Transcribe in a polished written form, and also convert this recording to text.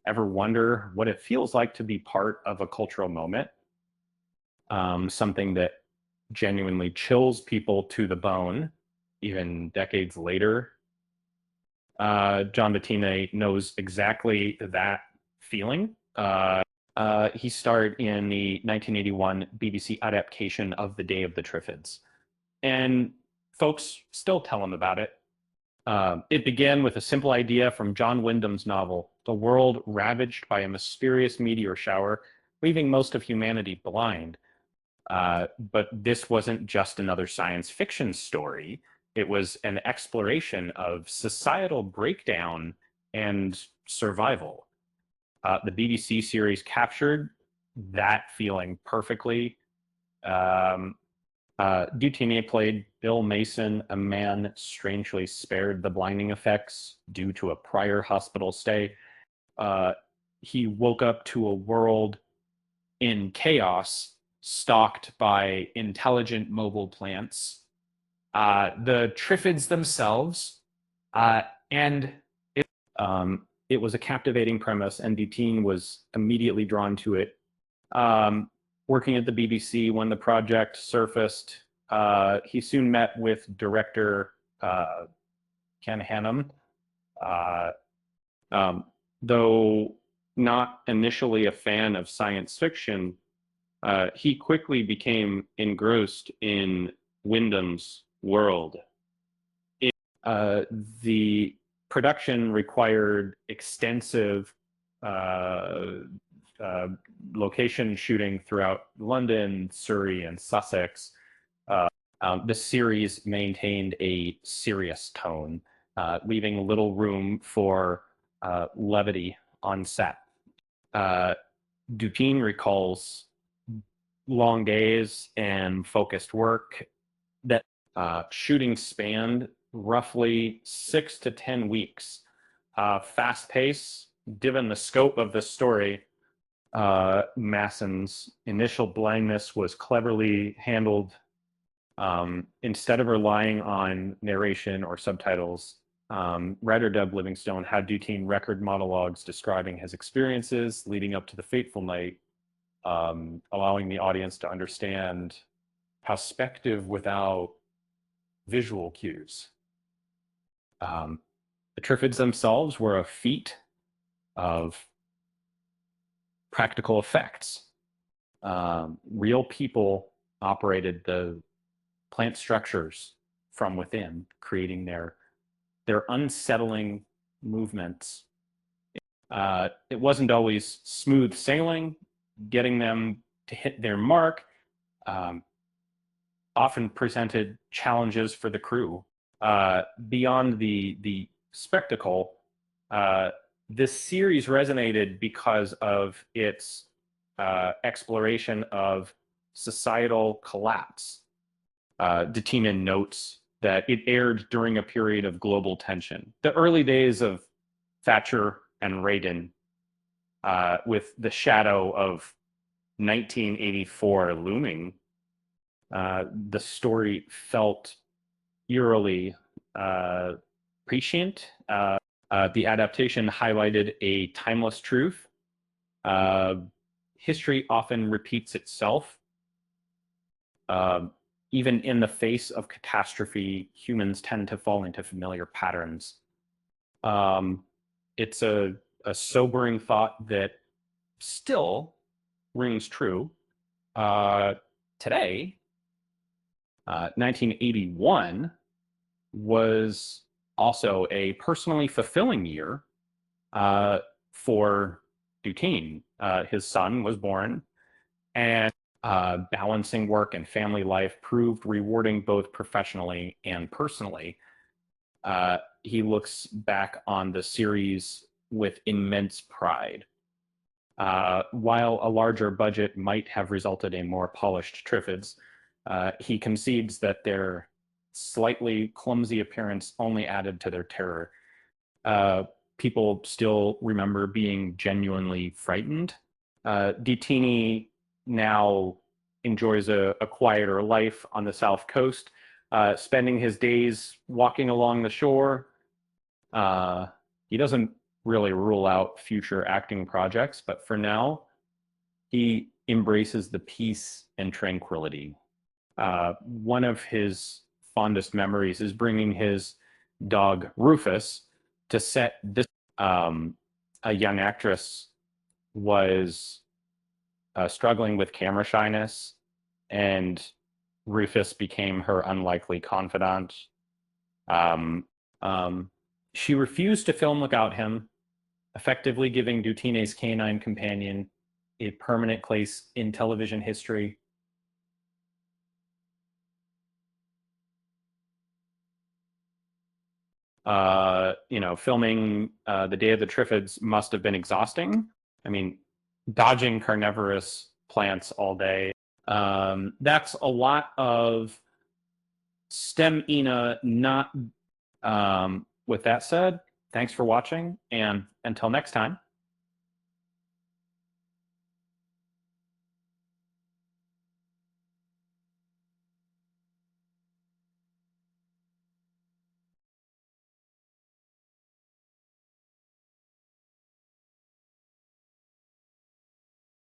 Ever wonder what it feels like to be part of a cultural moment? Something that genuinely chills people to the bone, even decades later. John Duttine knows exactly that feeling. He starred in the 1981 BBC adaptation of The Day of the Triffids, and folks still tell him about it. It began with a simple idea from John Wyndham's novel, The World Ravaged by a Mysterious Meteor Shower, leaving most of humanity blind. But this wasn't just another science fiction story. It was an exploration of societal breakdown and survival. The BBC series captured that feeling perfectly. Um, Duttine played Bill Mason, a man strangely spared the blinding effects due to a prior hospital stay. Uh, he woke up to a world in chaos, stalked by intelligent mobile plants. The Triffids themselves, uh, and it was a captivating premise, and Duttine was immediately drawn to it. Um, Working at the BBC when the project surfaced, he soon met with director Ken Hannum. Uh, um, though not initially a fan of science fiction, he quickly became engrossed in Wyndham's world. It, the production required extensive uh, uh, location shooting throughout London, Surrey, and Sussex. The series maintained a serious tone, leaving little room for levity on set. Uh, Duttine recalls long days and focused work that shooting spanned roughly 6 to 10 weeks. Fast pace, given the scope of the story, Masson's initial blindness was cleverly handled. Instead of relying on narration or subtitles, writer Deb Livingstone had Duttine record monologues describing his experiences leading up to the fateful night, allowing the audience to understand perspective without visual cues. The Triffids themselves were a feat of practical effects. Real people operated the plant structures from within, creating their unsettling movements. It wasn't always smooth sailing, getting them to hit their mark. Often presented challenges for the crew. Beyond the spectacle, this series resonated because of its exploration of societal collapse. Duttine notes that it aired during a period of global tension. The early days of Thatcher and Reagan, with the shadow of 1984 looming, the story felt eerily prescient. The adaptation highlighted a timeless truth. Uh, History often repeats itself. Uh, Even in the face of catastrophe, humans tend to fall into familiar patterns. Um, it's a sobering thought that still rings true. Uh, Today, 1981 was also a personally fulfilling year for Duttine. His son was born, and balancing work and family life proved rewarding both professionally and personally. He looks back on the series with immense pride. While a larger budget might have resulted in more polished Triffids, he concedes that their slightly clumsy appearance only added to their terror. Uh, People still remember being genuinely frightened. Duttine now enjoys a quieter life on the South Coast, spending his days walking along the shore. He doesn't really rule out future acting projects, but for now, he embraces the peace and tranquility. One of his fondest memories is bringing his dog Rufus to set. This a young actress was struggling with camera shyness, and Rufus became her unlikely confidant. Um, um, she refused to film without him, effectively giving Duttine's canine companion a permanent place in television history. Filming The Day of the Triffids must have been exhausting. I mean, dodging carnivorous plants all day. That's a lot of STEM ENA. Not With that said, thanks for watching, and until next time.